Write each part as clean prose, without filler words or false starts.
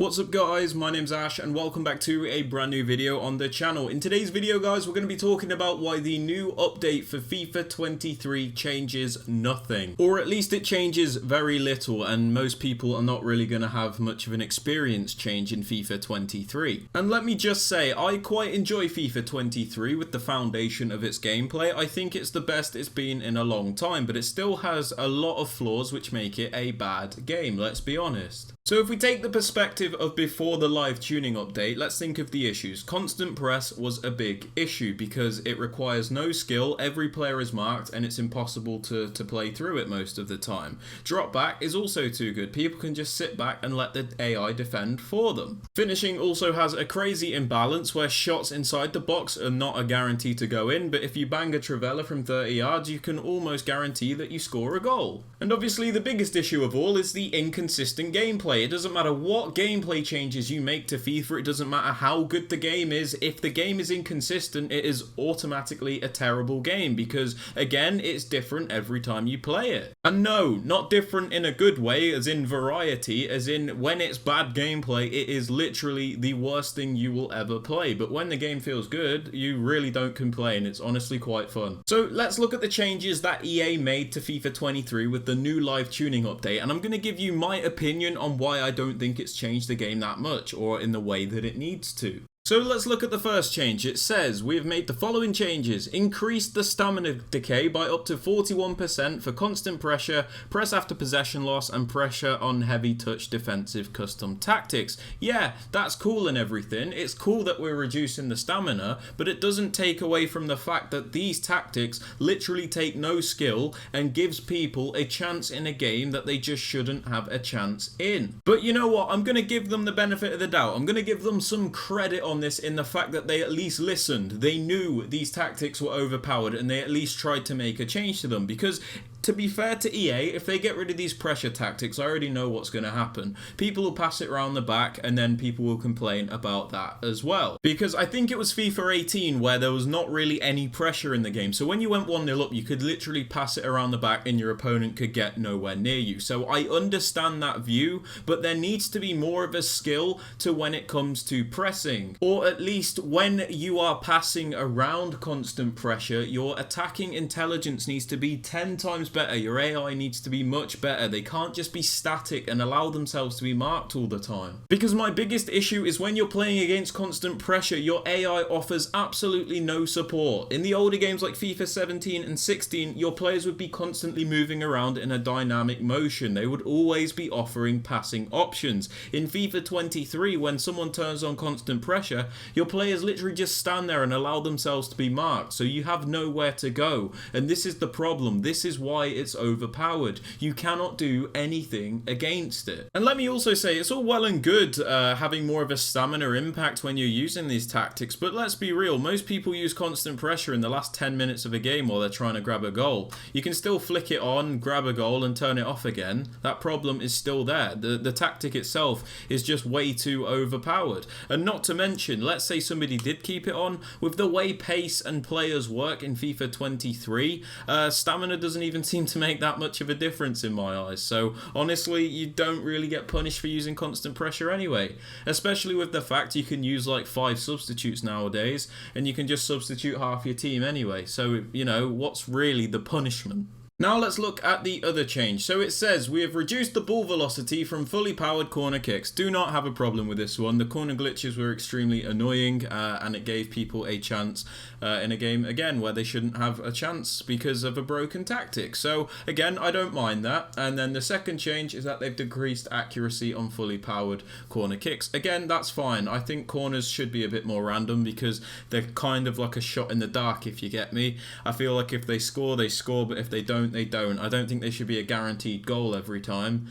What's up guys, my name's Ash and welcome back to a brand new video on the channel. In today's video guys, we're going to be talking about why the new update for FIFA 23 changes nothing. Or at least it changes very little, and most people are not really going to have much of an experience change in FIFA 23. And let me just say, I quite enjoy FIFA 23 with the foundation of its gameplay. I think it's the best it's been in a long time, but it still has a lot of flaws which make it a bad game, let's be honest. So if we take the perspective of before the live tuning update, let's think of the issues. Constant press was a big issue because it requires no skill, every player is marked, and it's impossible to play through it most of the time. Drop back is also too good. People can just sit back and let the AI defend for them. Finishing also has a crazy imbalance where shots inside the box are not a guarantee to go in, but if you bang a Trivela from 30 yards, you can almost guarantee that you score a goal. And obviously the biggest issue of all is the inconsistent gameplay. It doesn't matter what gameplay changes you make to FIFA, it doesn't matter how good the game is, if the game is inconsistent, it is automatically a terrible game because, again, it's different every time you play it. And no, not different in a good way, as in variety, as in when it's bad gameplay, it is literally the worst thing you will ever play. But when the game feels good, you really don't complain. It's honestly quite fun. So let's look at the changes that EA made to FIFA 23 with the new live tuning update, and I'm going to give you my opinion on why I don't think it's changed the game that much or in the way that it needs to. So let's look at the first change. It says, we have made the following changes. Increased the stamina decay by up to 41% for constant pressure, press after possession loss, and pressure on heavy touch defensive custom tactics. Yeah, that's cool and everything. It's cool that we're reducing the stamina, but it doesn't take away from the fact that these tactics literally take no skill and gives people a chance in a game that they just shouldn't have a chance in. But you know what? I'm going to give them the benefit of the doubt. I'm going to give them some credit on this in the fact that they at least listened. They knew these tactics were overpowered and they at least tried to make a change to them, because to be fair to EA, if they get rid of these pressure tactics, I already know what's going to happen. People will pass it around the back and then people will complain about that as well. Because I think it was FIFA 18 where there was not really any pressure in the game. So when you went 1-0 up, you could literally pass it around the back and your opponent could get nowhere near you. So I understand that view, but there needs to be more of a skill to when it comes to pressing. Or at least when you are passing around constant pressure, your attacking intelligence needs to be 10 times better. Your AI needs to be much better. They can't just be static and allow themselves to be marked all the time. Because my biggest issue is when you're playing against constant pressure, your AI offers absolutely no support. In the older games like FIFA 17 and 16, your players would be constantly moving around in a dynamic motion. They would always be offering passing options. In FIFA 23, when someone turns on constant pressure, your players literally just stand there and allow themselves to be marked, so you have nowhere to go. And this is the problem. This is why it's overpowered. You cannot do anything against it. And let me also say, it's all well and good having more of a stamina impact when you're using these tactics, but let's be real, most people use constant pressure in the last 10 minutes of a game while they're trying to grab a goal. You can still flick it on, grab a goal and turn it off again. That problem is still there. The tactic itself is just way too overpowered. And not to mention, let's say somebody did keep it on, with the way pace and players work in FIFA 23, stamina doesn't even seem to make that much of a difference in my eyes. So honestly, you don't really get punished for using constant pressure anyway, especially with the fact you can use like 5 substitutes nowadays and you can just substitute half your team anyway. So, you know, what's really the punishment? Now let's look at the other change. So it says, we have reduced the ball velocity from fully powered corner kicks. Do not have a problem with this one. The corner glitches were extremely annoying and it gave people a chance in a game, again, where they shouldn't have a chance because of a broken tactic. So again, I don't mind that. And then the second change is that they've decreased accuracy on fully powered corner kicks. Again, that's fine. I think corners should be a bit more random because they're kind of like a shot in the dark, if you get me. I feel like if they score, they score, but if they don't, they don't. I don't think they should be a guaranteed goal every time.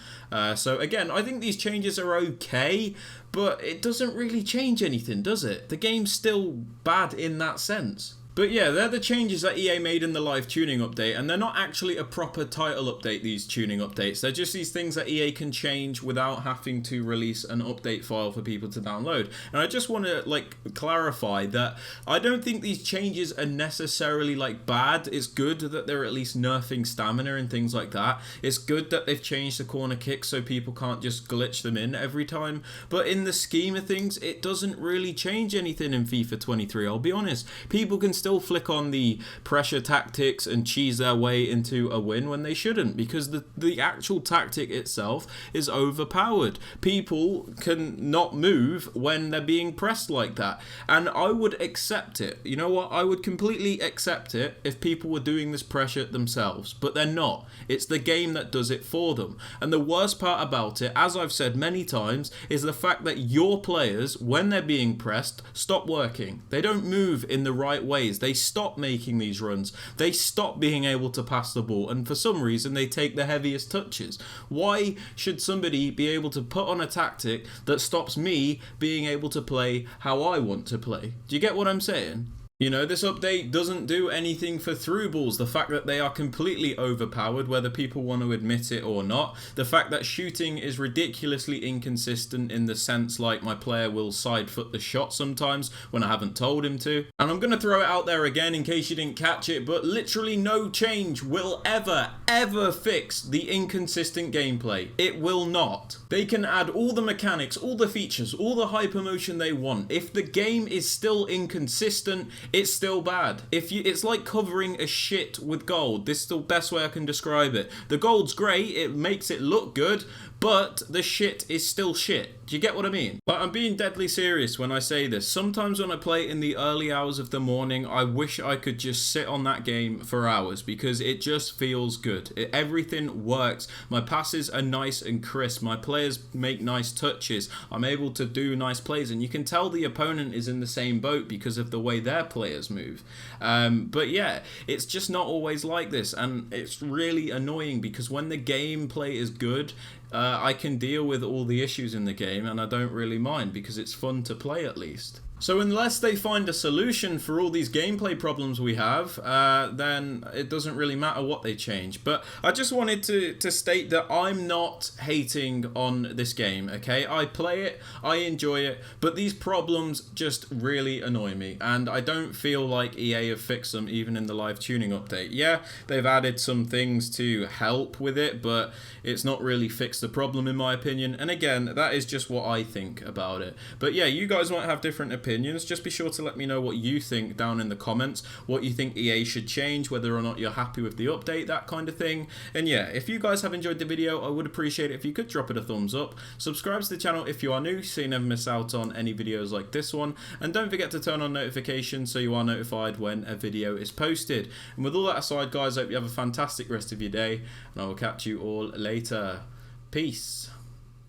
So again, I think these changes are okay, but it doesn't really change anything, does it? The game's still bad in that sense. But yeah, they're the changes that EA made in the live tuning update, and they're not actually a proper title update, these tuning updates. They're just these things that EA can change without having to release an update file for people to download. And I just want to like clarify that I don't think these changes are necessarily like bad. It's good that they're at least nerfing stamina and things like that. It's good that they've changed the corner kicks so people can't just glitch them in every time. But in the scheme of things, it doesn't really change anything in FIFA 23. I'll be honest. People can still flick on the pressure tactics and cheese their way into a win when they shouldn't, because the actual tactic itself is overpowered. People can not move when they're being pressed like that, and I would accept it. You know what? I would completely accept it if people were doing this pressure themselves, but they're not. It's the game that does it for them. And the worst part about it, as I've said many times, is the fact that your players, when they're being pressed, stop working. They don't move in the right ways. They stop making these runs. They stop being able to pass the ball, and for some reason they take the heaviest touches. Why should somebody be able to put on a tactic that stops me being able to play how I want to play? Do you get what I'm saying? You know, this update doesn't do anything for through balls. The fact that they are completely overpowered, whether people want to admit it or not. The fact that shooting is ridiculously inconsistent in the sense like my player will side foot the shot sometimes when I haven't told him to. And I'm going to throw it out there again in case you didn't catch it, but literally no change will ever fix the inconsistent gameplay. It will not. They can add all the mechanics, all the features, all the hypermotion they want. If the game is still inconsistent, it's still bad. It's like covering a shit with gold. This is the best way I can describe it. The gold's great, it makes it look good, but the shit is still shit. Do you get what I mean? But I'm being deadly serious when I say this. Sometimes when I play in the early hours of the morning, I wish I could just sit on that game for hours because it just feels good. Everything works. My passes are nice and crisp. My players make nice touches. I'm able to do nice plays, and you can tell the opponent is in the same boat because of the way their players move. But yeah, it's just not always like this, and it's really annoying because when the gameplay is good, I can deal with all the issues in the game and I don't really mind because it's fun to play at least. So unless they find a solution for all these gameplay problems we have, then it doesn't really matter what they change. But I just wanted to state that I'm not hating on this game, okay? I play it, I enjoy it, but these problems just really annoy me. And I don't feel like EA have fixed them even in the live tuning update. Yeah, they've added some things to help with it, but it's not really fixed the problem in my opinion. And again, that is just what I think about it. But yeah, you guys might have different opinions. Just be sure to let me know what you think down in the comments, what you think EA should change, whether or not you're happy with the update, that kind of thing. And yeah, if you guys have enjoyed the video, I would appreciate it if you could drop it a thumbs up, subscribe to the channel if you are new so you never miss out on any videos like this one, and don't forget to turn on notifications so you are notified when a video is posted. And with all that aside guys, I hope you have a fantastic rest of your day, and I will catch you all later. Peace.